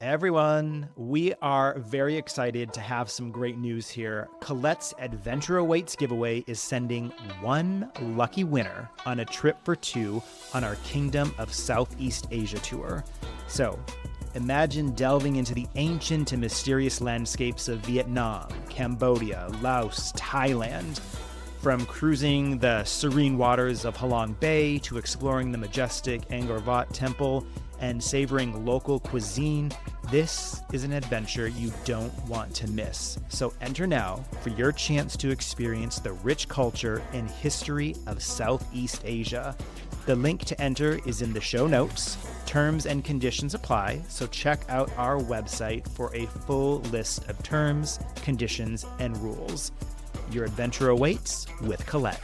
Everyone, we are very excited to have some great news here. Colette's Adventure Awaits giveaway is sending one lucky winner on a trip for two on our Kingdom of Southeast Asia tour. So, imagine delving into the ancient and mysterious landscapes of Vietnam, Cambodia, Laos, Thailand. From cruising the serene waters of Halong Bay to exploring the majestic Angkor Wat Temple and savoring local cuisine, this is an adventure you don't want to miss. So enter now for your chance to experience the rich culture and history of Southeast Asia. The link to enter is in the show notes. Terms and conditions apply, so check out our website for a full list of terms, conditions, and rules. Your adventure awaits with Collette.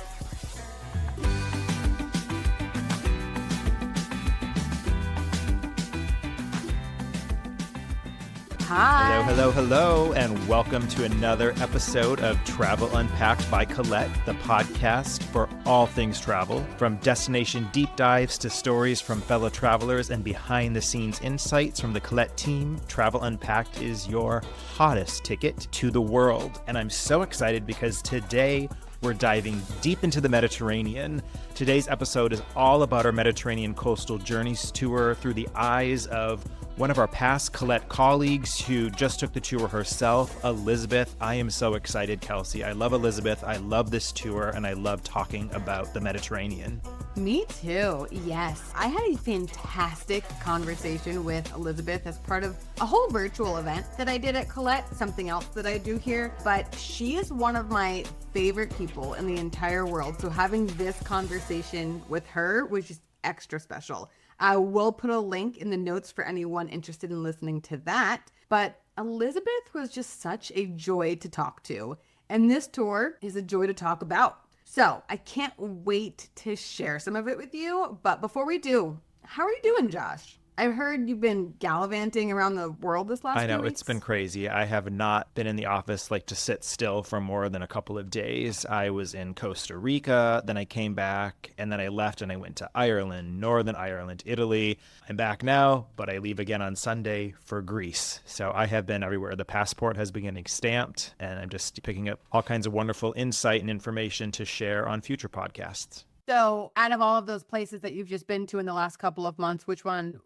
Hi. Hello, and welcome to another episode of Travel Unpacked by Collette, the podcast for all things travel, from destination deep dives to stories from fellow travelers and behind-the-scenes insights from the Collette team. Travel Unpacked is your hottest ticket to the world, and I'm so excited because today we're diving deep into the Mediterranean. Today's episode is all about our Mediterranean Coastal Journeys tour through the eyes of one of our past Collette colleagues who just took the tour herself, Elizabeth. I am so excited, Kelsey. I love Elizabeth. I love this tour, and I love talking about the Mediterranean. Me too. Yes. I had a fantastic conversation with Elizabeth as part of a whole virtual event that I did at Collette, something else that I do here. But she is one of my favorite people in the entire world. So having this conversation with her was just extra special. I will put a link in the notes for anyone interested in listening to that. But Elizabeth was just such a joy to talk to. And this tour is a joy to talk about. So I can't wait to share some of it with you. But before we do, how are you doing, Josh? I've heard you've been gallivanting around the world this last few weeks. I know, it's been crazy. I have not been in the office to sit still for more than a couple of days. I was in Costa Rica, then I came back, and then I left and I went to Ireland, Northern Ireland, Italy. I'm back now, but I leave again on Sunday for Greece. So I have been everywhere. The passport has been getting stamped, and I'm just picking up all kinds of wonderful insight and information to share on future podcasts. So out of all of those places that you've just been to in the last couple of months, which one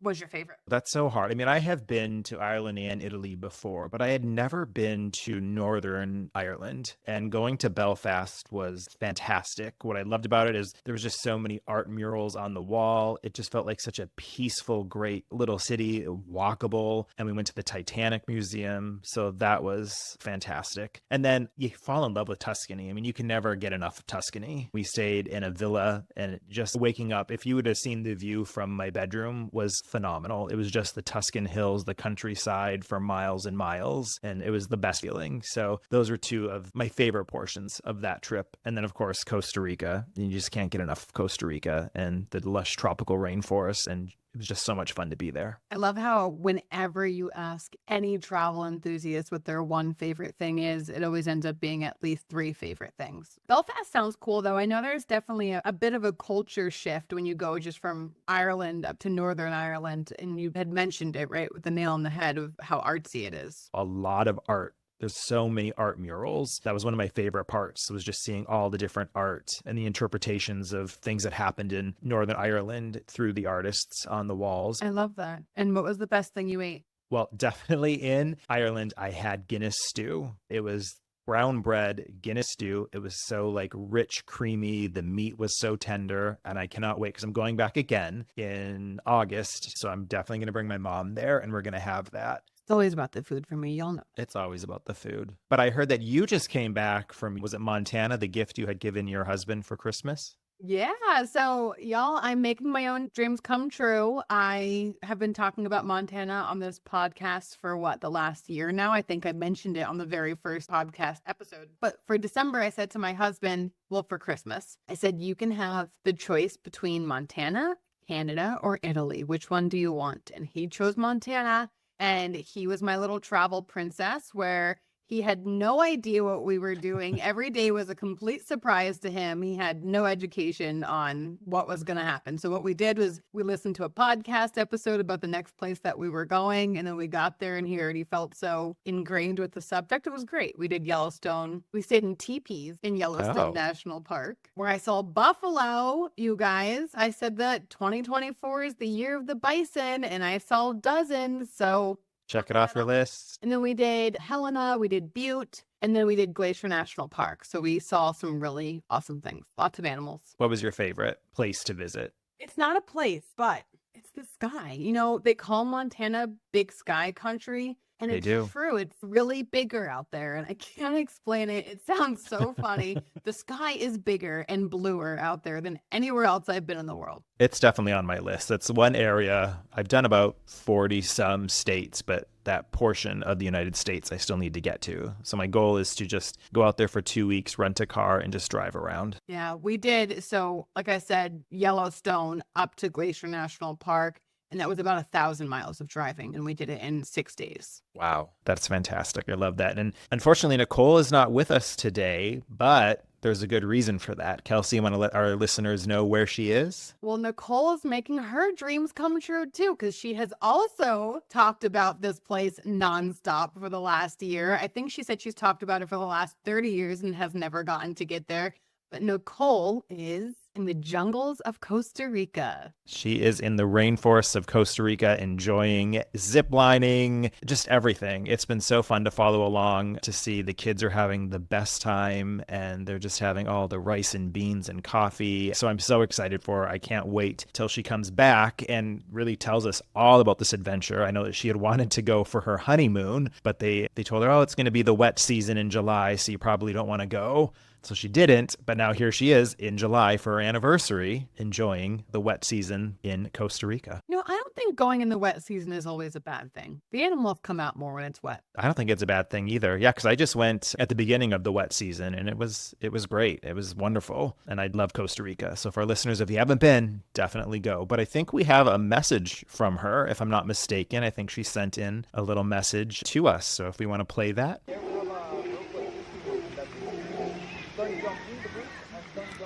was your favorite? That's so hard. I mean, I have been to Ireland and Italy before, but I had never been to Northern Ireland. And going to Belfast was fantastic. What I loved about it is there was just so many art murals on the wall. It just felt like such a peaceful, great little city, walkable. And we went to the Titanic Museum. So that was fantastic. And then you fall in love with Tuscany. I mean, you can never get enough of Tuscany. We stayed in a villa, and just waking up, if you would have seen the view from my bedroom, was phenomenal. It was just the Tuscan hills, the countryside for miles and miles, and it was the best feeling. So those are two of my favorite portions of that trip. And then, of course, Costa Rica. You just can't get enough of Costa Rica and the lush tropical rainforest, and it was just so much fun to be there. I love how whenever you ask any travel enthusiast what their one favorite thing is, it always ends up being at least three favorite things. Belfast sounds cool, though. I know there's definitely a bit of a culture shift when you go just from Ireland up to Northern Ireland. And you had mentioned it, right, with the nail on the head of how artsy it is. A lot of art. There's so many art murals. That was one of my favorite parts, was just seeing all the different art and the interpretations of things that happened in Northern Ireland through the artists on the walls. I love that. And what was the best thing you ate? Well, definitely in Ireland, I had Guinness stew. It was brown bread, Guinness stew. It was so rich, creamy. The meat was so tender, and I cannot wait because I'm going back again in August. So I'm definitely going to bring my mom there, and we're going to have that. It's always about the food for me, y'all know. It's always about the food. But I heard that you just came back from, was it Montana, the gift you had given your husband for Christmas? Yeah. So y'all, I'm making my own dreams come true. I have been talking about Montana on this podcast for the last year now. I think I mentioned it on the very first podcast episode. But for December, I said to my husband, well, for Christmas, I said, you can have the choice between Montana, Canada, or Italy. Which one do you want? And he chose Montana. And he was my little travel princess, where He had no idea what we were doing. Every day was a complete surprise to him. He had no education on what was going to happen. So what we did was we listened to a podcast episode about the next place that we were going. And then we got there and he already felt so ingrained with the subject. It was great. We did Yellowstone. We stayed in teepees in Yellowstone National Park, where I saw buffalo, you guys. I said that 2024 is the year of the bison, and I saw dozens. So check it off your list. And then we did Helena, we did Butte, and then we did Glacier National Park. So we saw some really awesome things. Lots of animals. What was your favorite place to visit? It's not a place, but it's the sky. You know, they call Montana big sky country. And They it's do. true. It's really bigger out there. And I can't explain it. It sounds so funny. The sky is bigger and bluer out there than anywhere else I've been in the world. It's definitely on my list. That's one area. I've done about 40 some states, but that portion of the United States I still need to get to. So my goal is to just go out there for 2 weeks, rent a car, and just drive around. Yeah, we did. So like I said, Yellowstone up to Glacier National Park. And that was about 1,000 miles of driving. And we did it in 6 days. Wow. That's fantastic. I love that. And unfortunately, Nicole is not with us today, but there's a good reason for that. Kelsey, you want to let our listeners know where she is? Well, Nicole is making her dreams come true too, because she has also talked about this place nonstop for the last year. I think she said she's talked about it for the last 30 years and has never gotten to get there. But Nicole is in the jungles of Costa Rica. She is in the rainforests of Costa Rica enjoying zip lining, just everything. It's been so fun to follow along, to see the kids are having the best time and they're just having all the rice and beans and coffee. So I'm so excited for her. I can't wait till she comes back and really tells us all about this adventure. I know that she had wanted to go for her honeymoon, but they told her, oh, it's going to be the wet season in July, so you probably don't want to go. So she didn't, but now here she is in July for her anniversary, enjoying the wet season in Costa Rica. You know, I don't think going in the wet season is always a bad thing. The animals come out more when it's wet. I don't think it's a bad thing either. Yeah, because I just went at the beginning of the wet season and it was great. It was wonderful. And I love Costa Rica. So for our listeners, if you haven't been, definitely go. But I think we have a message from her, if I'm not mistaken. I think she sent in a little message to us. So if we want to play that.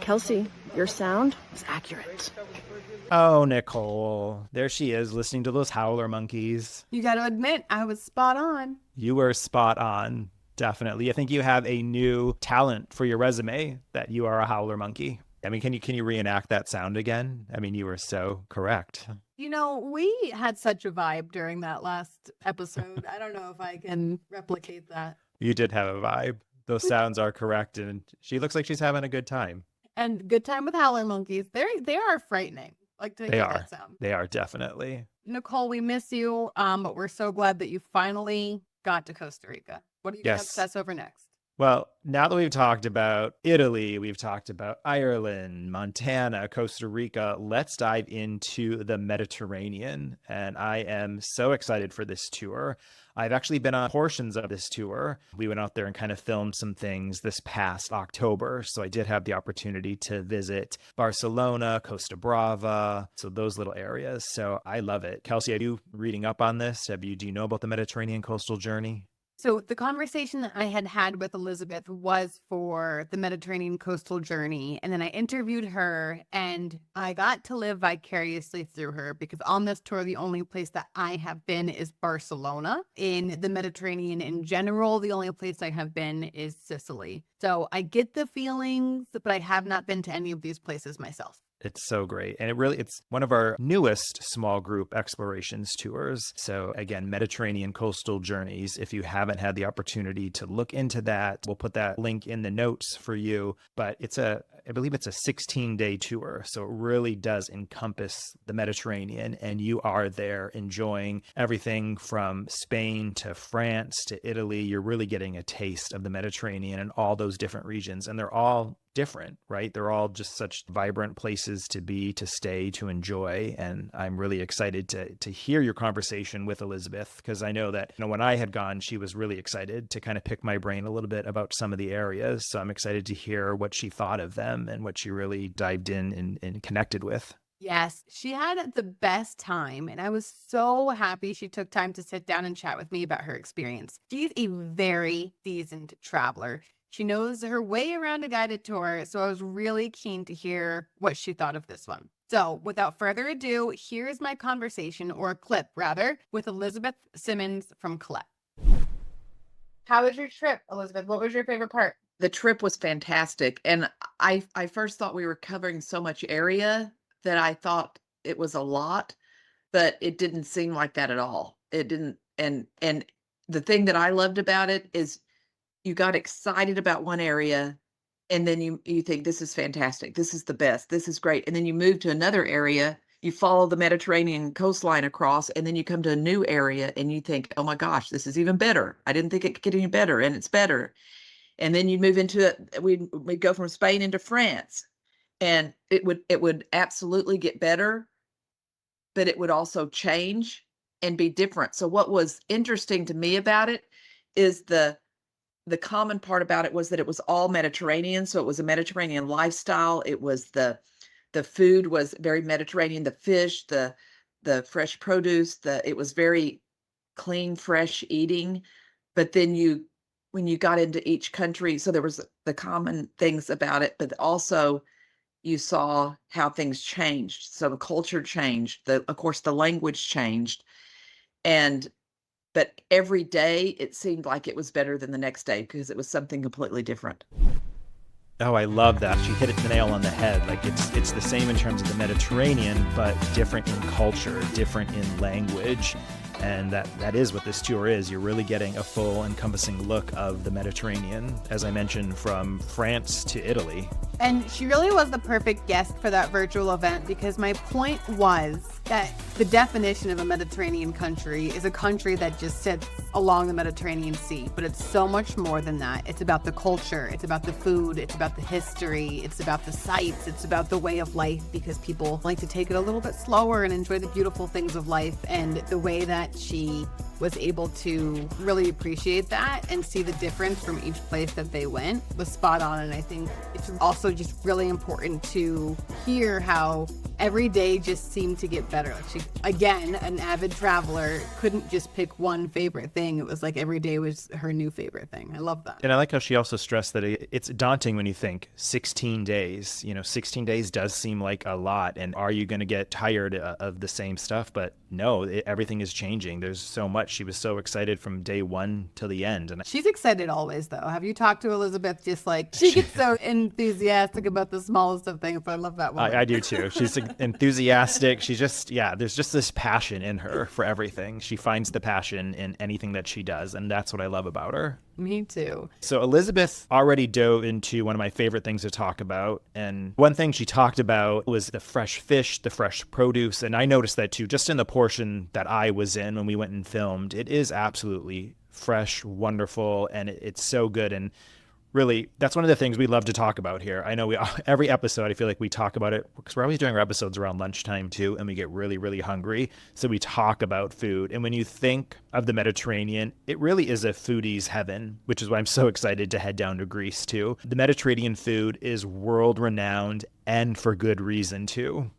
Kelsey, your sound is accurate. Oh, Nicole. There she is, listening to those howler monkeys. You got to admit, I was spot on. You were spot on. Definitely. I think you have a new talent for your resume, that you are a howler monkey. I mean, can you reenact that sound again? I mean, you were so correct. You know, we had such a vibe during that last episode. I don't know if I can replicate that. You did have a vibe. Those sounds are correct. And she looks like she's having a good time. And good time with howler monkeys. They are frightening. Like to hear that sound. They are, definitely. Nicole, we miss you. But we're so glad that you finally got to Costa Rica. What are you going to obsess over next? Well, now that we've talked about Italy, we've talked about Ireland, Montana, Costa Rica, let's dive into the Mediterranean. And I am so excited for this tour. I've actually been on portions of this tour. We went out there and kind of filmed some things this past October. So I did have the opportunity to visit Barcelona, Costa Brava, so those little areas. So I love it. Kelsey, are you reading up on this? Do you know about the Mediterranean coastal journey? So the conversation that I had with Elizabeth was for the Mediterranean coastal journey. And then I interviewed her and I got to live vicariously through her, because on this tour, the only place that I have been is Barcelona. In the Mediterranean in general, the only place I have been is Sicily. So I get the feelings, but I have not been to any of these places myself. It's so great. And it's one of our newest small group explorations tours. So again, Mediterranean coastal journeys. If you haven't had the opportunity to look into that, we'll put that link in the notes for you. But I believe it's a 16-day tour. So it really does encompass the Mediterranean, and you are there enjoying everything from Spain to France to Italy. You're really getting a taste of the Mediterranean and all those different regions. And they're all different, right? They're all just such vibrant places to be, to stay, to enjoy. And I'm really excited to hear your conversation with Elizabeth, because I know that, when I had gone, she was really excited to kind of pick my brain a little bit about some of the areas. So I'm excited to hear what she thought of them and what she really dived in and connected with. Yes, she had the best time, and I was so happy she took time to sit down and chat with me about her experience. She's a very seasoned traveler. She knows her way around a guided tour, so I was really keen to hear what she thought of this one. So, without further ado, here's my conversation, or clip rather, with Elizabeth Simmons from Collette. How was your trip, Elizabeth? What was your favorite part? The trip was fantastic, and I first thought we were covering so much area that I thought it was a lot, but it didn't seem like that at all. It didn't, and the thing that I loved about it is you got excited about one area, and then you think, "This is fantastic. This is the best. This is great." And then you move to another area, you follow the Mediterranean coastline across, and then you come to a new area, and you think, "Oh my gosh, this is even better. I didn't think it could get any better," and it's better. And then you move into it, we'd go from Spain into France, and it would absolutely get better, but it would also change and be different. So what was interesting to me about it is the common part about it was that it was all Mediterranean, so it was a Mediterranean lifestyle. It was the food was very Mediterranean, the fish, the fresh produce, it was very clean, fresh eating. But then when you got into each country, so there was the common things about it, but also you saw how things changed. So the culture changed, of course, the language changed, and but every day it seemed like it was better than the next day because it was something completely different. Oh, I love that. She hit it the nail on the head. Like it's the same in terms of the Mediterranean, but different in culture, different in language. And that is what this tour is. You're really getting a full encompassing look of the Mediterranean, as I mentioned, from France to Italy. And she really was the perfect guest for that virtual event because my point was that the definition of a Mediterranean country is a country that just sits along the Mediterranean Sea. But it's so much more than that. It's about the culture, it's about the food, it's about the history, it's about the sights, it's about the way of life because people like to take it a little bit slower and enjoy the beautiful things of life. And the way that she was able to really appreciate that and see the difference from each place that they went was spot on. And I think it's also just really important to hear how every day just seemed to get better. Like she, again, an avid traveler, couldn't just pick one favorite thing. It was like every day was her new favorite thing. I love that. And I like how she also stressed that it's daunting when you think 16 days. 16 days does seem like a lot. And are you going to get tired of the same stuff? But no, everything is changing. There's so much. She was so excited from day one till the end. And she's excited always, though. Have you talked to Elizabeth? Just like she gets so enthusiastic about the smallest of things. I love that woman. I do too. She's enthusiastic. She's just, there's just this passion in her for everything. She finds the passion in anything that she does. And that's what I love about her. Me too. So Elizabeth already dove into one of my favorite things to talk about. And one thing she talked about was the fresh fish, the fresh produce. And I noticed that too, just in the portion that I was in when we went and filmed. It is absolutely fresh, wonderful, and it's so good. And really, that's one of the things we love to talk about here. I know every episode, I feel like we talk about it because we're always doing our episodes around lunchtime too, and we get really, really hungry. So we talk about food. And when you think of the Mediterranean, it really is a foodie's heaven, which is why I'm so excited to head down to Greece too. The Mediterranean food is world renowned and for good reason too.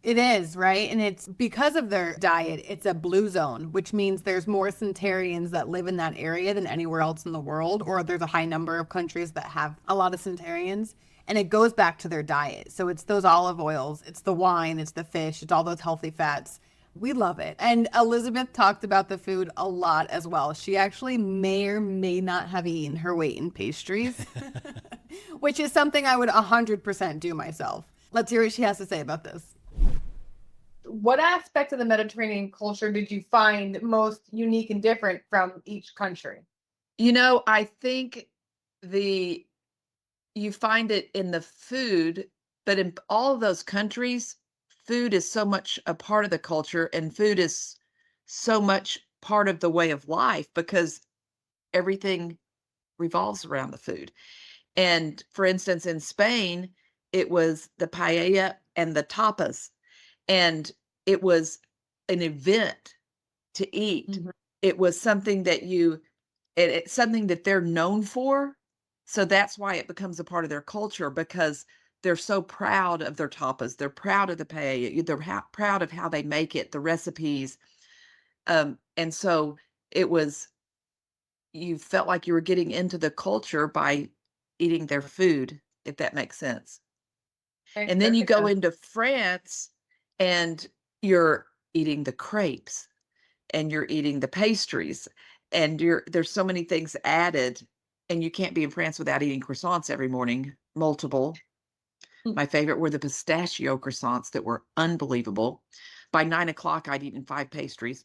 It is, right? And it's because of their diet, it's a blue zone, which means there's more centenarians that live in that area than anywhere else in the world, or there's a high number of countries that have a lot of centenarians. And it goes back to their diet. So it's those olive oils, it's the wine, it's the fish, it's all those healthy fats. We love it. And Elizabeth talked about the food a lot as well. She actually may or may not have eaten her weight in pastries, which is something I would 100% do myself. Let's hear what she has to say about this. What aspect of the Mediterranean culture did you find most unique and different from each country? I think you find it in the food, but in all of those countries, food is so much a part of the culture, and food is so much part of the way of life because everything revolves around the food. And for instance, in Spain, it was the paella and the tapas. And it was an event to eat. Mm-hmm. It was something that it's something that they're known for. So that's why it becomes a part of their culture because they're so proud of their tapas. They're proud of the paella. They're proud of how they make it, the recipes. And so it was, you felt like you were getting into the culture by eating their food, if that makes sense. Makes And then you perfect go sense. into France and you're eating the crepes and you're eating the pastries and there's so many things added, and you can't be in France without eating croissants every morning, multiple. My favorite were the pistachio croissants that were unbelievable. By 9 o'clock, I'd eaten 5 pastries.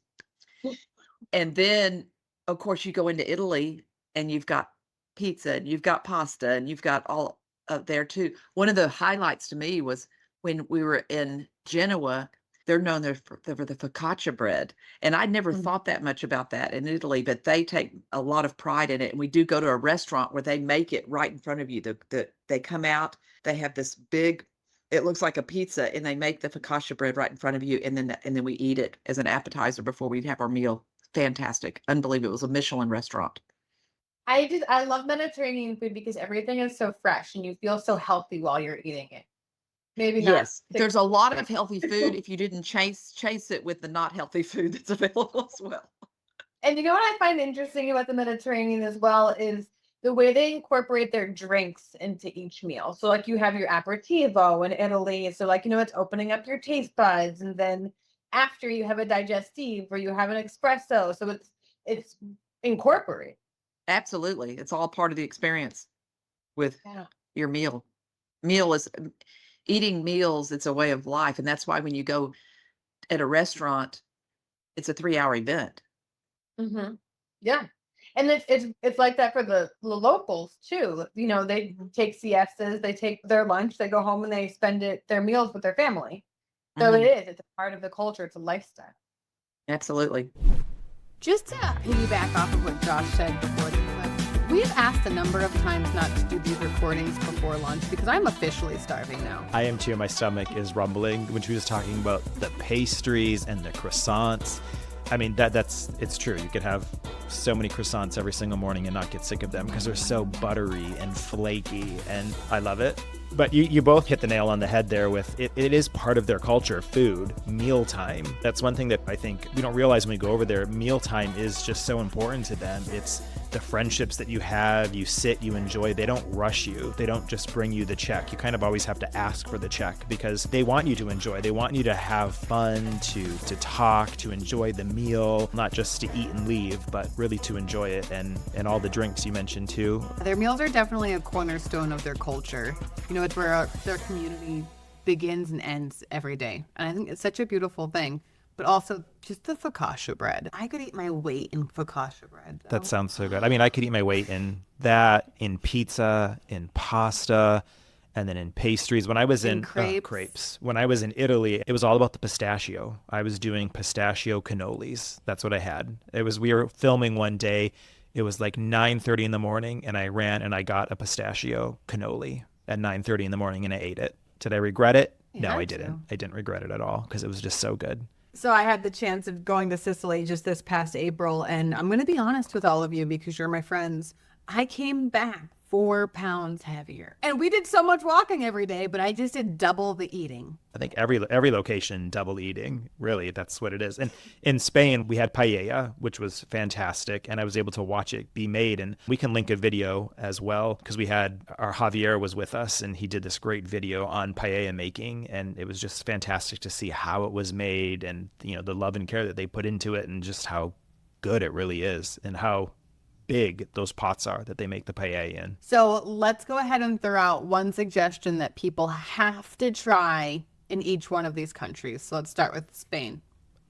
And then, of course, you go into Italy and you've got pizza and you've got pasta and you've got all up there too. One of the highlights to me was when we were in Genoa. They're known there for the focaccia bread, and I'd never thought that much about that in Italy, but they take a lot of pride in it. And we do go to a restaurant where they make it right in front of you. They come out, they have this big, it looks like a pizza, and they make the focaccia bread right in front of you, and then we eat it as an appetizer before we have our meal. Fantastic, unbelievable. It was a Michelin restaurant. I love Mediterranean food because everything is so fresh and you feel so healthy while you're eating it. Maybe not. Yes, there's a lot of healthy food if you didn't chase it with the not healthy food that's available as well. And you know what I find interesting about the Mediterranean as well is the way they incorporate their drinks into each meal. So like you have your aperitivo in Italy. So like, it's opening up your taste buds. And then after you have a digestive or you have an espresso. So it's incorporated. Absolutely, it's all part of the experience with Yeah. your meal. Meal is eating meals, it's a way of life, and that's why when you go at a restaurant, it's a 3-hour event. Hmm. Yeah. And it's like that for the locals too. They take siestas, they take their lunch, they go home and they spend their meals with their family. So Mhm, it's a part of the culture, it's a lifestyle. absolutely. Just to piggyback off of what Josh said before the clip, we've asked a number of times not to do these recordings before lunch because I'm officially starving now. I am too. My stomach is rumbling when she was talking about the pastries and the croissants. I mean, it's true. You could have so many croissants every single morning and not get sick of them because they're so buttery and flaky, and I love it. But you both hit the nail on the head there with it. It is part of their culture, food, mealtime. That's one thing that I think we don't realize when we go over there. Mealtime is just so important to them. It's the friendships that you have, you sit, you enjoy. They don't rush you. They don't just bring you the check. You kind of always have to ask for the check because they want you to enjoy. They want you to have fun, to talk, to enjoy the meal, not just to eat and leave, but really to enjoy it, and all the drinks you mentioned too. Their meals are definitely a cornerstone of their culture. It's where their community begins and ends every day. And I think it's such a beautiful thing. But also just the focaccia bread. I could eat my weight in focaccia bread, though. That sounds so good. I mean, I could eat my weight in that, in pizza, in pasta, and then in pastries. When I was in crepes. When I was in Italy, it was all about the pistachio. I was doing pistachio cannolis. That's what I had. We were filming one day. It was like 9:30 in the morning, and I ran and I got a pistachio cannoli at 9:30 in the morning, and I ate it. Did I regret it? No, I didn't. I didn't regret it at all because it was just so good. So I had the chance of going to Sicily just this past April, and I'm going to be honest with all of you because you're my friends. I came back 4 pounds heavier. And we did so much walking every day, but I just did double the eating. I think every location, double eating. Really, that's what it is. And in Spain, we had paella, which was fantastic, and I was able to watch it be made. And we can link a video as well because our Javier was with us, and he did this great video on paella making, and it was just fantastic to see how it was made and the love and care that they put into it, and just how good it really is, and how big those pots are that they make the paella in. So let's go ahead and throw out one suggestion that people have to try in each one of these countries. So let's start with Spain.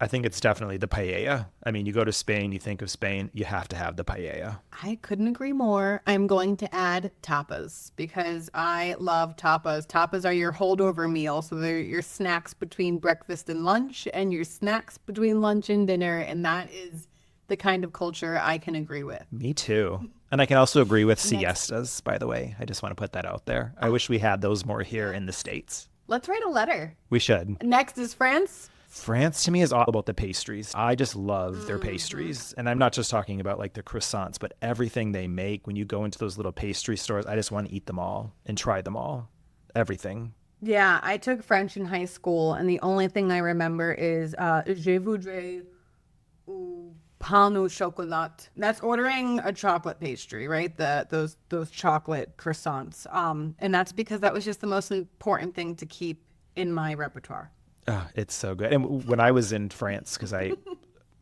I think it's definitely the paella. I mean, you go to Spain, you think of Spain, you have to have the paella. I couldn't agree more. I'm going to add tapas because I love tapas. Tapas are your holdover meal. So they're your snacks between breakfast and lunch and your snacks between lunch and dinner. And that is the kind of culture I can agree with. Me too. And I can also agree with siestas, by the way. I just want to put that out there. I wish we had those more here in the States. Let's write a letter. We should. Next is France. France to me is all about the pastries. I just love their pastries. And I'm not just talking about like the croissants, but everything they make. When you go into those little pastry stores, I just want to eat them all and try them all. everything. Yeah, I took French in high school, and the only thing I remember is je voudrais un pain au chocolat. That's ordering a chocolate pastry, right? Those chocolate croissants. And that's because that was just the most important thing to keep in my repertoire. Oh, it's so good. And when I was in France, because I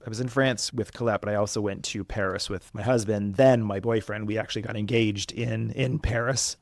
was in France with Collette, but I also went to Paris with my husband, then my boyfriend. We actually got engaged in Paris.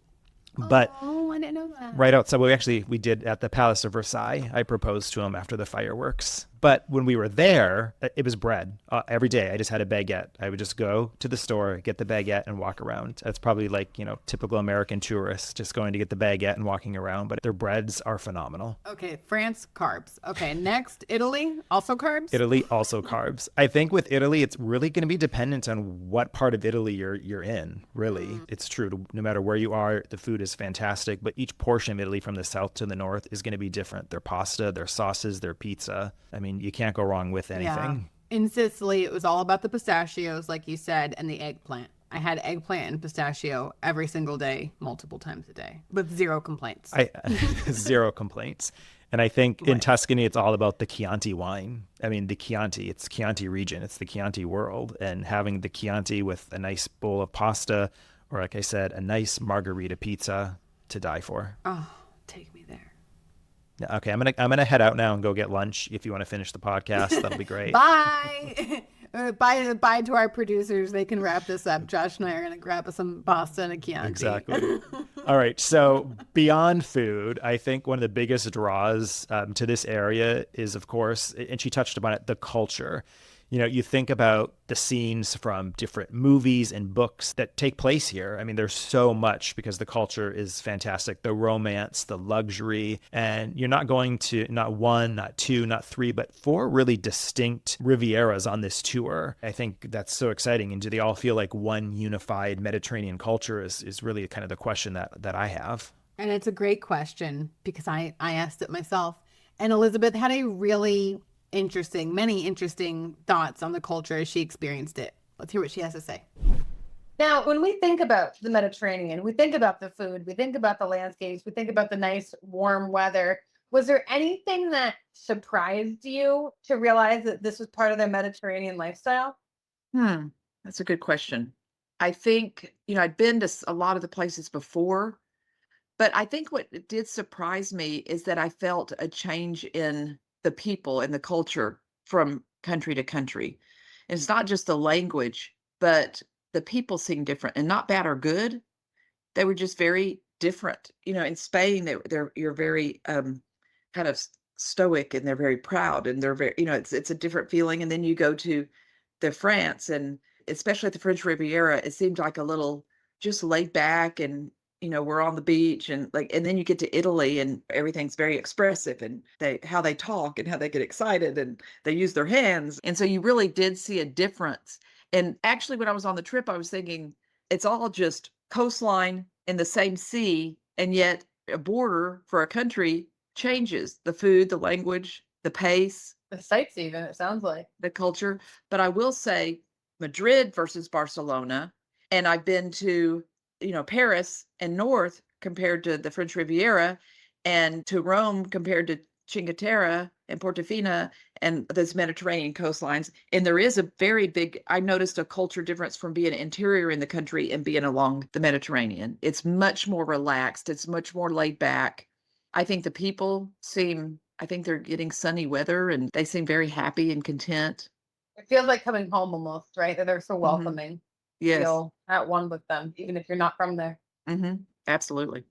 But Oh, I didn't know that. right outside, we did at the Palace of Versailles. I proposed to him after the fireworks. But when we were there, it was bread every day. I just had a baguette. I would just go to the store, get the baguette, and walk around. That's probably like, typical American tourists just going to get the baguette and walking around. But their breads are phenomenal. Okay, France, carbs. Okay, next, Italy, also carbs? Italy, also carbs. I think with Italy, it's really going to be dependent on what part of Italy you're in, really. It's true. No matter where you are, the food is fantastic. But each portion of Italy from the south to the north is going to be different. Their pasta, their sauces, their pizza. I mean, you can't go wrong with anything. Yeah. In Sicily, it was all about the pistachios, like you said, and the eggplant. I had eggplant and pistachio every single day, multiple times a day, with zero complaints. Zero complaints. And I think in Tuscany, it's all about the Chianti wine. I mean, the Chianti, it's Chianti region. It's the Chianti world. And having the Chianti with a nice bowl of pasta, or like I said, a nice margarita pizza to die for. Oh, take me there. Okay, I'm gonna head out now and go get lunch. If you want to finish the podcast, that'll be great. Bye. Bye to our producers. They can wrap this up. Josh and I are going to grab us some pasta and a Chianti. Exactly. All right. So beyond food, I think one of the biggest draws to this area is, of course, and she touched upon it, the culture. You think about the scenes from different movies and books that take place here. I mean, there's so much because the culture is fantastic. The romance, the luxury, and you're not going to not one, not two, not three, but four really distinct Rivieras on this tour. I think that's so exciting. And do they all feel like one unified Mediterranean culture is really kind of the question that I have. And it's a great question because I asked it myself. And Elizabeth had a really many interesting thoughts on the culture as she experienced it. Let's hear what she has to say. Now, when we think about the Mediterranean, we think about the food, we think about the landscapes, we think about the nice warm weather. Was there anything that surprised you to realize that this was part of their Mediterranean lifestyle? That's a good question. I think, I'd been to a lot of the places before, but I think what did surprise me is that I felt a change in the people and the culture from country to country. And it's not just the language, but the people seem different, and not bad or good. They were just very different. In Spain, you're very kind of stoic, and they're very proud, and they're very, it's a different feeling. And then you go to the France, and especially at the French Riviera, it seemed like a little just laid back, and we're on the beach, and then you get to Italy and everything's very expressive, and how they talk and how they get excited and they use their hands. And so you really did see a difference. And actually, when I was on the trip, I was thinking it's all just coastline and the same sea. And yet a border for a country changes the food, the language, the pace, The sights even, it sounds like. the culture. But I will say Madrid versus Barcelona. And I've been to Paris and north compared to the French Riviera, and to Rome compared to Cinque Terre and Portofino and those Mediterranean coastlines. And there is a very big, I noticed a culture difference from being interior in the country and being along the Mediterranean. It's much more relaxed. It's much more laid back. I think the people I think they're getting sunny weather, and they seem very happy and content. It feels like coming home almost, right? That they're so welcoming. Yes. Feel at one with them, even if you're not from there. Absolutely.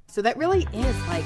So that really is like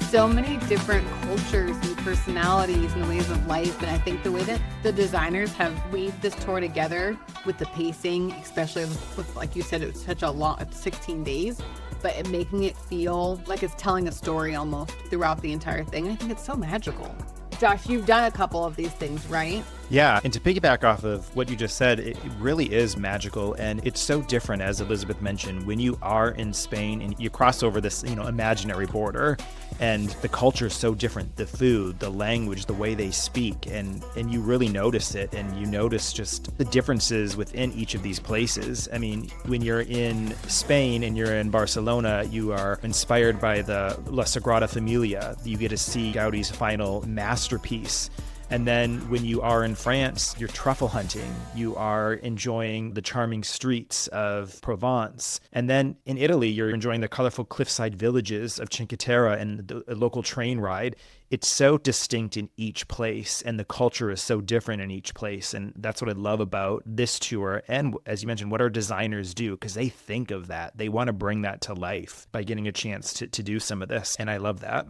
so many different cultures and personalities and ways of life. And I think the way that the designers have weaved this tour together with the pacing, especially with like you said, it was such a long 16 days, but making it feel like it's telling a story almost throughout the entire thing. I think it's so magical. Josh, you've done a couple of these things, right? Yeah, and to piggyback off of what you just said, it really is magical, and it's so different, as Elizabeth mentioned, when you are in Spain and you cross over this, imaginary border, and the culture is so different, the food, the language, the way they speak, and you really notice it, and you notice just the differences within each of these places. I mean, when you're in Spain and you're in Barcelona, you are inspired by the La Sagrada Familia. You get to see Gaudi's final masterpiece. And then when you are in France, you're truffle hunting. You are enjoying the charming streets of Provence. And then in Italy, you're enjoying the colorful cliffside villages of Cinque Terre and the local train ride. It's so distinct in each place, and the culture is so different in each place. And that's what I love about this tour. And as you mentioned, what our designers do, because they think of that. They want to bring that to life by getting a chance to do some of this. And I love that.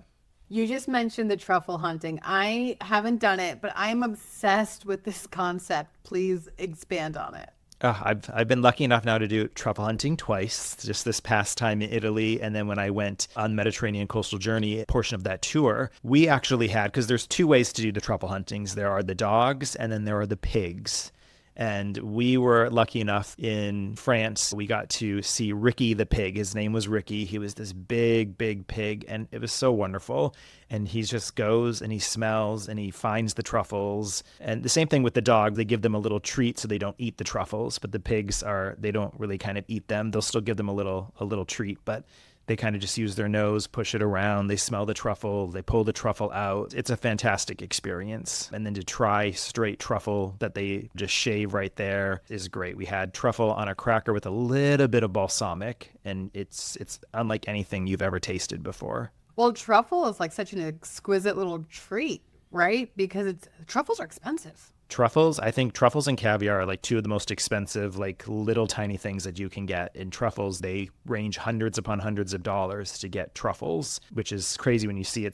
You just mentioned the truffle hunting. I haven't done it, but I'm obsessed with this concept. Please expand on it. I've been lucky enough now to do truffle hunting twice, just this past time in Italy. And then when I went on Mediterranean coastal journey, a portion of that tour, we actually had, because there's two ways to do the truffle huntings. There are the dogs and then there are the pigs. And we were lucky enough in France, we got to see Ricky the pig. His name was Ricky. He was this big, big pig, and it was so wonderful. And he just goes and he smells and he finds the truffles. And the same thing with the dog. They give them a little treat so they don't eat the truffles, but the pigs they don't really kind of eat them. They'll still give them a little treat, but they kind of just use their nose, push it around. They smell the truffle. They pull the truffle out. It's a fantastic experience. And then to try straight truffle that they just shave right there is great. We had truffle on a cracker with a little bit of balsamic, and it's unlike anything you've ever tasted before. Well, truffle is like such an exquisite little treat, right? Because truffles are expensive. Truffles, I think truffles and caviar are like two of the most expensive, like little tiny things that you can get. In truffles, they range hundreds upon hundreds of dollars to get truffles, which is crazy when you see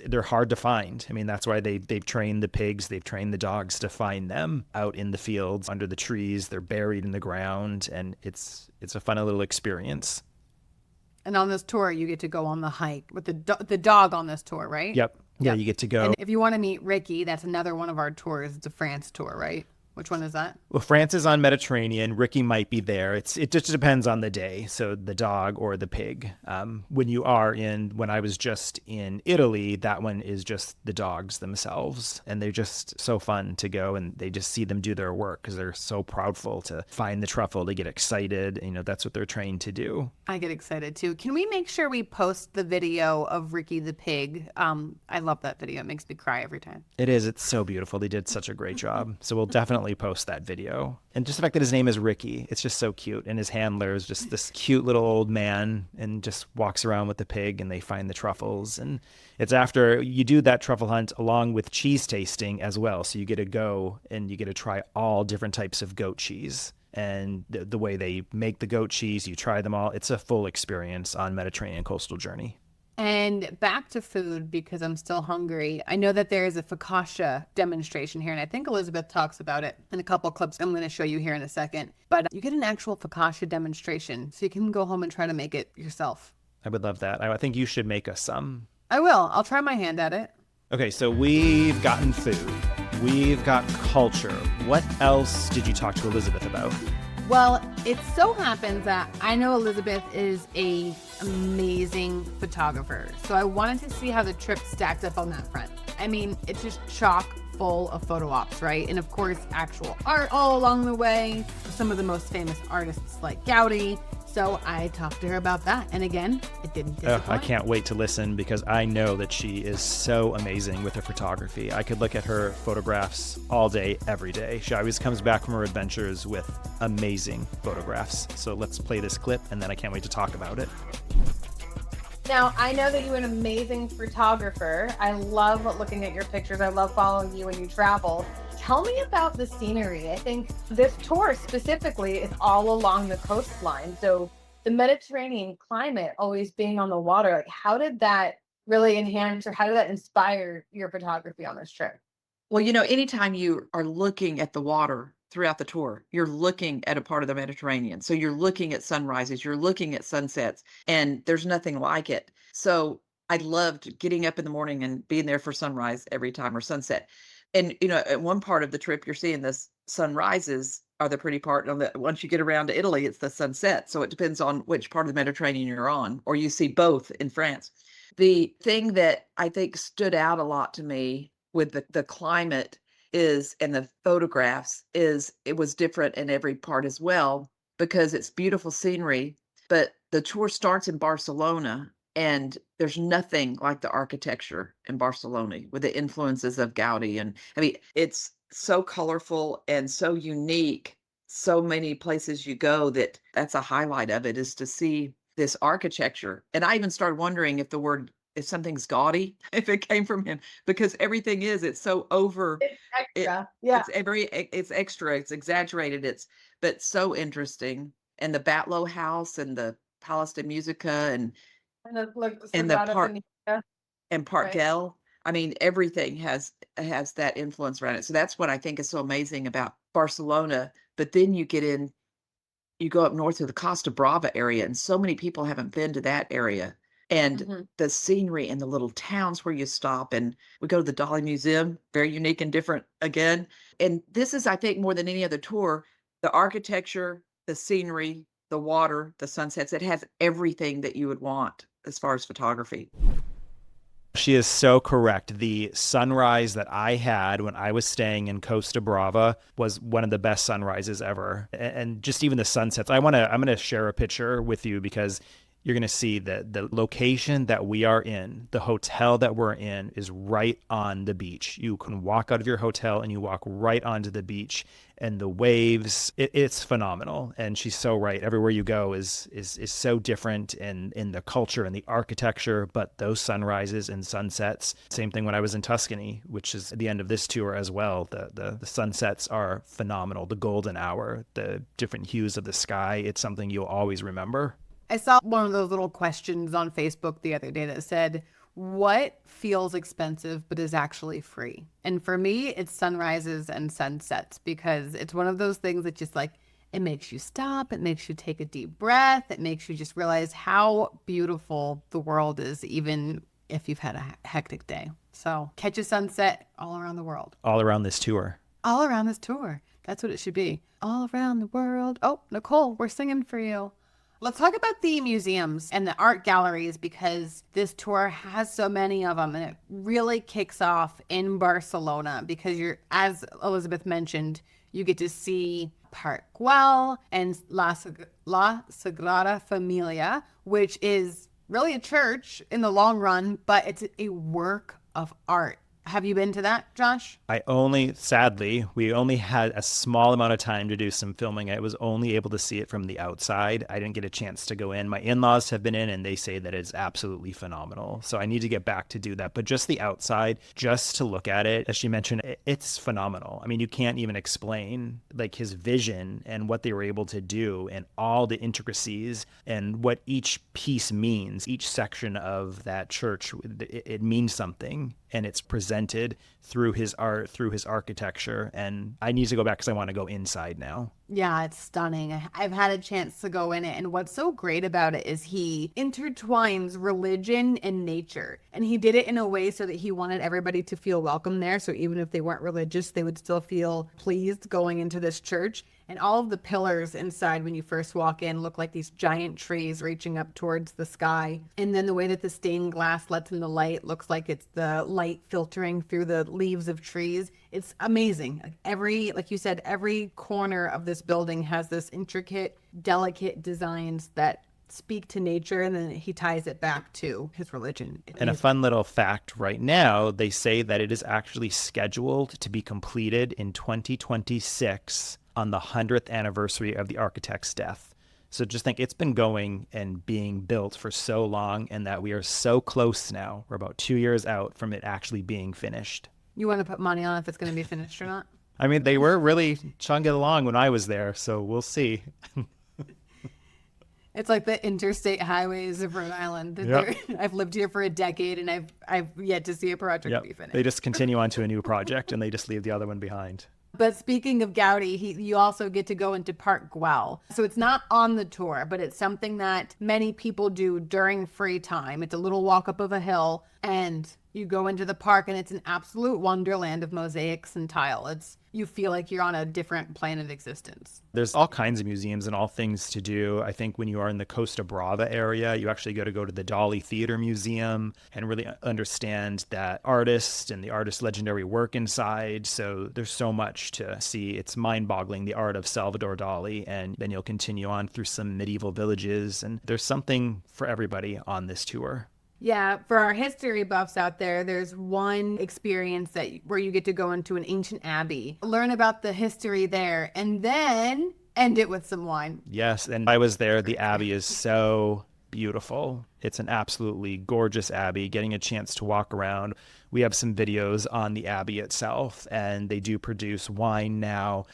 they're hard to find. I mean, that's why they've trained the pigs, they've trained the dogs to find them out in the fields, under the trees. They're buried in the ground, and it's a fun little experience. And on this tour, you get to go on the hike with the dog on this tour, right? Yep. Yeah, you get to go. And if you want to meet Ricky, that's another one of our tours. It's a France tour, right? Which one is that? Well, France is on Mediterranean. Ricky might be there. It just depends on the day. So the dog or the pig. When I was just in Italy, that one is just the dogs themselves. And they're just so fun to go, and they just see them do their work because they're so proudful to find the truffle. They get excited. That's what they're trained to do. I get excited too. Can we make sure we post the video of Ricky the pig? I love that video. It makes me cry every time. It is. It's so beautiful. They did such a great job. So we'll definitely post that video. And just the fact that his name is Ricky, it's just so cute. And his handler is just this cute little old man and just walks around with the pig, and they find the truffles. And it's after you do that truffle hunt along with cheese tasting as well. So you get to go and you get to try all different types of goat cheese. And the way they make the goat cheese, you try them all. It's a full experience on Mediterranean coastal journey. And back to food, because I'm still hungry. I know that there is a focaccia demonstration here, and I think Elizabeth talks about it in a couple clips I'm going to show you here in a second. But you get an actual focaccia demonstration, so you can go home and try to make it yourself. I would love that. I think you should make us some. I will. I'll try my hand at it. Okay, so we've gotten food. We've got culture. What else did you talk to Elizabeth about? Well, it so happens that I know Elizabeth is an amazing photographer. So I wanted to see how the trip stacked up on that front. I mean, it's just chock full of photo ops, right? And of course, actual art all along the way. Some of the most famous artists like Gaudi. So I talked to her about that. And again, it didn't disappoint. I can't wait to listen, because I know that she is so amazing with her photography. I could look at her photographs all day, every day. She always comes back from her adventures with amazing photographs. So let's play this clip, and then I can't wait to talk about it. Now, I know that you're an amazing photographer. I love looking at your pictures. I love following you when you travel. Tell me about the scenery. I think this tour specifically is all along the coastline. So the Mediterranean climate, always being on the water, like how did that really enhance, or how did that inspire your photography on this trip? Well, anytime you are looking at the water throughout the tour, you're looking at a part of the Mediterranean. So you're looking at sunrises, you're looking at sunsets, and there's nothing like it. So I loved getting up in the morning and being there for sunrise every time, or sunset. And, at one part of the trip, you're seeing the sunrises are the pretty part. Once you get around to Italy, it's the sunset. So it depends on which part of the Mediterranean you're on, or you see both in France. The thing that I think stood out a lot to me with the climate is, and the photographs is, it was different in every part as well, because it's beautiful scenery, but the tour starts in Barcelona, and there's nothing like the architecture in Barcelona with the influences of Gaudi. And I mean, it's so colorful and so unique. So many places you go, that's a highlight of it, is to see this architecture. And I even started wondering if something's Gaudi, if it came from him, because everything it's so over It's it. extra. Yeah. It's extra, it's exaggerated, but so interesting. And the Batlow House and the Palace de Musica And it's like the and the Sagrada Familia, Park right? Gel. I mean, everything has that influence around it. So that's what I think is so amazing about Barcelona. But then you go up north to the Costa Brava area, and so many people haven't been to that area. And Mhm. the scenery and the little towns where you stop, and we go to the Dolly Museum, very unique and different again. And this is, I think, more than any other tour, the architecture, the scenery, the water, the sunsets, it has everything that you would want as far as photography. She is so correct. The sunrise that I had when I was staying in Costa Brava was one of the best sunrises ever. And just even the sunsets. I'm going to share a picture with you because you're going to see that the location that we are in, the hotel that we're in, is right on the beach. You can walk out of your hotel and you walk right onto the beach, and the waves, it's phenomenal. And she's so right. Everywhere you go is so different in the culture and the architecture, but those sunrises and sunsets, same thing when I was in Tuscany, which is at the end of this tour as well. The sunsets are phenomenal. The golden hour, the different hues of the sky, it's something you'll always remember. I saw one of those little questions on Facebook the other day that said, what feels expensive but is actually free? And for me, it's sunrises and sunsets, because it's one of those things that just like, it makes you stop, it makes you take a deep breath, it makes you just realize how beautiful the world is, even if you've had a hectic day. So catch a sunset all around the world. All around this tour. All around this tour. That's what it should be. All around the world. Oh, Nicole, we're singing for you. Let's talk about the museums and the art galleries, because this tour has so many of them, and it really kicks off in Barcelona because as Elizabeth mentioned, you get to see Park Güell and La Sagrada Familia, which is really a church in the long run, but it's a work of art. Have you been to that, Josh? Sadly, we only had a small amount of time to do some filming. I was only able to see it from the outside. I didn't get a chance to go in. My in-laws have been in, and they say that it's absolutely phenomenal. So I need to get back to do that. But just the outside, just to look at it, as she mentioned, it's phenomenal. I mean, you can't even explain like his vision and what they were able to do and all the intricacies and what each piece means. Each section of that church, it means something, and it's presented through his art, through his architecture. And I need to go back because I want to go inside now. Yeah, it's stunning. I've had a chance to go in it. And what's so great about it is he intertwines religion and nature. And he did it in a way so that he wanted everybody to feel welcome there. So even if they weren't religious, they would still feel pleased going into this church. And all of the pillars inside when you first walk in look like these giant trees reaching up towards the sky. And then the way that the stained glass lets in the light looks like it's the light filtering through the leaves of trees. It's amazing. Like you said, every corner of this building has this intricate, delicate designs that speak to nature, and then he ties it back to his religion. And a fun little fact right now, they say that it is actually scheduled to be completed in 2026 on the 100th anniversary of the architect's death. So just think, it's been going and being built for so long, and that we are so close now. We're about 2 years out from it actually being finished. You want to put money on if it's going to be finished or not? I mean, they were really chugging along when I was there, so we'll see. It's like the interstate highways of Rhode Island. Yep. I've lived here for a decade, and I've yet to see a project be finished. They just continue on to a new project, and they just leave the other one behind. But speaking of Gaudi, you also get to go into Park Güell. So it's not on the tour, but it's something that many people do during free time. It's a little walk up of a hill, and You go into the park and it's an absolute wonderland of mosaics and tile. You feel like you're on a different plane of existence. There's all kinds of museums and all things to do. I think when you are in the Costa Brava area, you actually go to the Dolly Theater Museum and really understand that artist and the artist's legendary work inside. So there's so much to see. It's mind-boggling, the art of Salvador Dali. And then you'll continue on through some medieval villages. And there's something for everybody on this tour. Yeah, for our history buffs out there, there's one experience where you get to go into an ancient abbey, learn about the history there, and then end it with some wine. Yes, and I was there. The abbey is so beautiful. It's an absolutely gorgeous abbey. Getting a chance to walk around. We have some videos on the abbey itself, and they do produce wine now.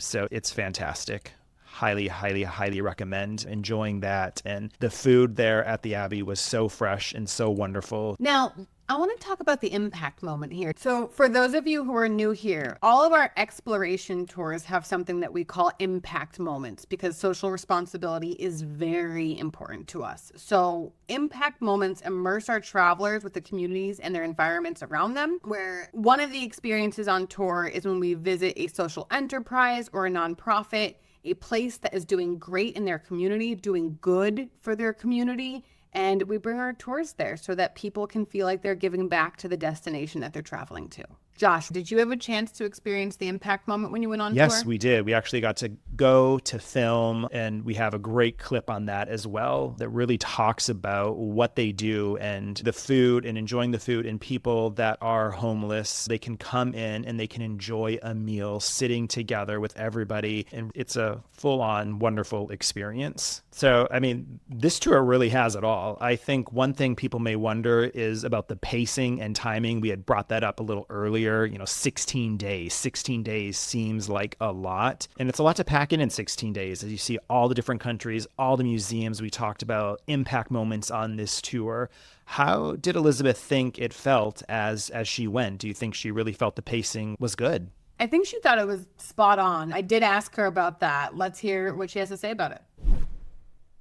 So it's fantastic. Highly, highly, highly recommend enjoying that. And the food there at the Abbey was so fresh and so wonderful. Now, I want to talk about the impact moment here. So for those of you who are new here, all of our exploration tours have something that we call impact moments because social responsibility is very important to us. So impact moments immerse our travelers with the communities and their environments around them, where one of the experiences on tour is when we visit a social enterprise or a nonprofit, a place that is doing great in their community, doing good for their community. And we bring our tours there so that people can feel like they're giving back to the destination that they're traveling to. Josh, did you have a chance to experience the impact moment when you went on tour? Yes, we did. We actually got to go to film, and we have a great clip on that as well that really talks about what they do and the food and enjoying the food, and people that are homeless. They can come in and they can enjoy a meal sitting together with everybody, and it's a full-on wonderful experience. So, I mean, this tour really has it all. I think one thing people may wonder is about the pacing and timing. We had brought that up a little earlier. 16 days. 16 days seems like a lot. And it's a lot to pack in 16 days as you see all the different countries, all the museums we talked about, impact moments on this tour. How did Elizabeth think it felt as she went? Do you think she really felt the pacing was good? I think she thought it was spot on. I did ask her about that. Let's hear what she has to say about it.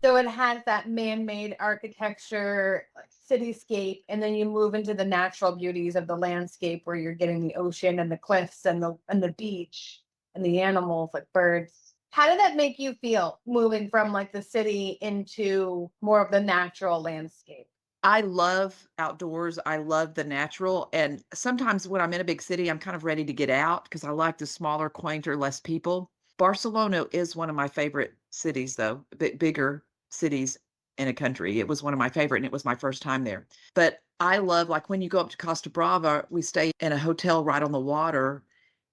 So it has that man-made architecture, cityscape, and then you move into the natural beauties of the landscape where you're getting the ocean and the cliffs and the beach and the animals like birds. How did that make you feel moving from like the city into more of the natural landscape? I love outdoors. I love the natural. And sometimes when I'm in a big city, I'm kind of ready to get out because I like the smaller, quainter, less people. Barcelona is one of my favorite cities, though, bigger cities in a country. It was one of my favorite, and it was my first time there. But I love, like, when you go up to Costa Brava, we stay in a hotel right on the water,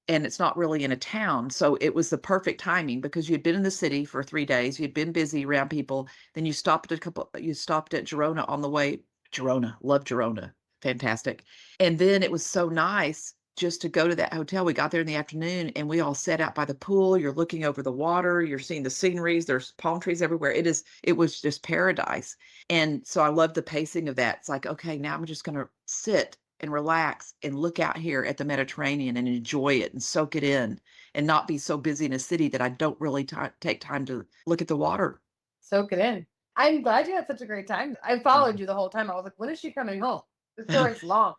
and it's not really in a town. So it was the perfect timing because you'd been in the city for 3 days. You'd been busy around people. Then you stopped at Girona on the way. Girona, love Girona. Fantastic. And then it was so nice just to go to that hotel. We got there in the afternoon and we all sat out by the pool. You're looking over the water, you're seeing the sceneries, there's palm trees everywhere. It was just paradise. And so I love the pacing of that. It's like, okay, now I'm just going to sit and relax and look out here at the Mediterranean and enjoy it and soak it in and not be so busy in a city that I don't really take time to look at the water. Soak it in. I'm glad you had such a great time. I followed you the whole time. I was like, when is she coming home? The story's long.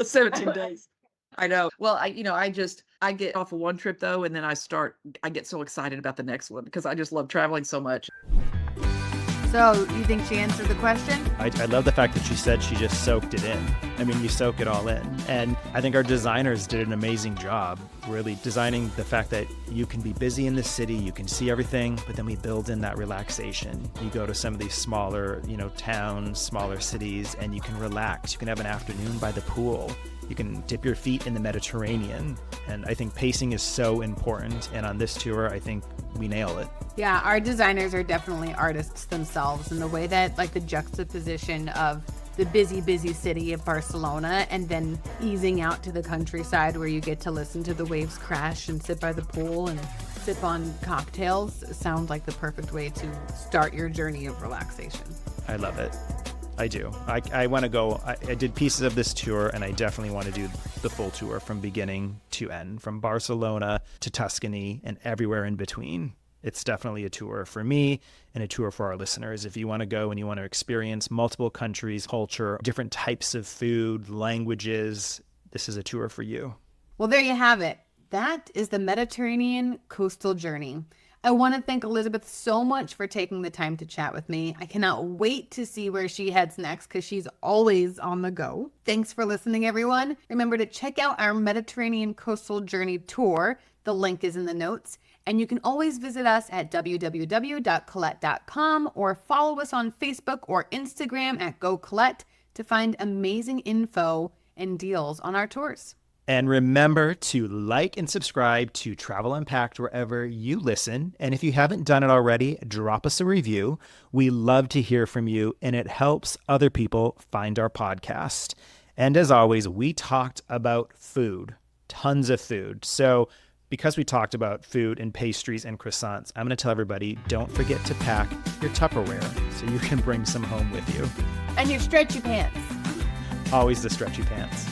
17 days. I know. Well, I get off of one trip though, and then I get so excited about the next one because I just love traveling so much. So you think she answered the question? I love the fact that she said she just soaked it in. I mean, you soak it all in. And I think our designers did an amazing job really designing the fact that you can be busy in the city, you can see everything, but then we build in that relaxation. You go to some of these smaller, towns, smaller cities, and you can relax. You can have an afternoon by the pool. You can dip your feet in the Mediterranean. And I think pacing is so important. And on this tour, I think we nail it. Yeah, our designers are definitely artists themselves, and the way that like the juxtaposition of the busy city of Barcelona and then easing out to the countryside where you get to listen to the waves crash and sit by the pool and sip on cocktails sounds like the perfect way to start your journey of relaxation. I love it. I do. I want to go. I did pieces of this tour, and I definitely want to do the full tour from beginning to end, from Barcelona to Tuscany and everywhere in between. It's definitely a tour for me and a tour for our listeners. If you want to go and you want to experience multiple countries, culture, different types of food, languages, this is a tour for you. Well, there you have it. That is the Mediterranean coastal journey. I want to thank Elizabeth so much for taking the time to chat with me. I cannot wait to see where she heads next because she's always on the go. Thanks for listening, everyone. Remember to check out our Mediterranean coastal journey tour. The link is in the notes. And you can always visit us at www.collette.com or follow us on Facebook or Instagram at GoCollette to find amazing info and deals on our tours. And remember to like and subscribe to Travel Unpacked wherever you listen. And if you haven't done it already, drop us a review. We love to hear from you, and it helps other people find our podcast. And as always, we talked about food, tons of food. So because we talked about food and pastries and croissants, I'm going to tell everybody, don't forget to pack your Tupperware so you can bring some home with you. And your stretchy pants. Always the stretchy pants.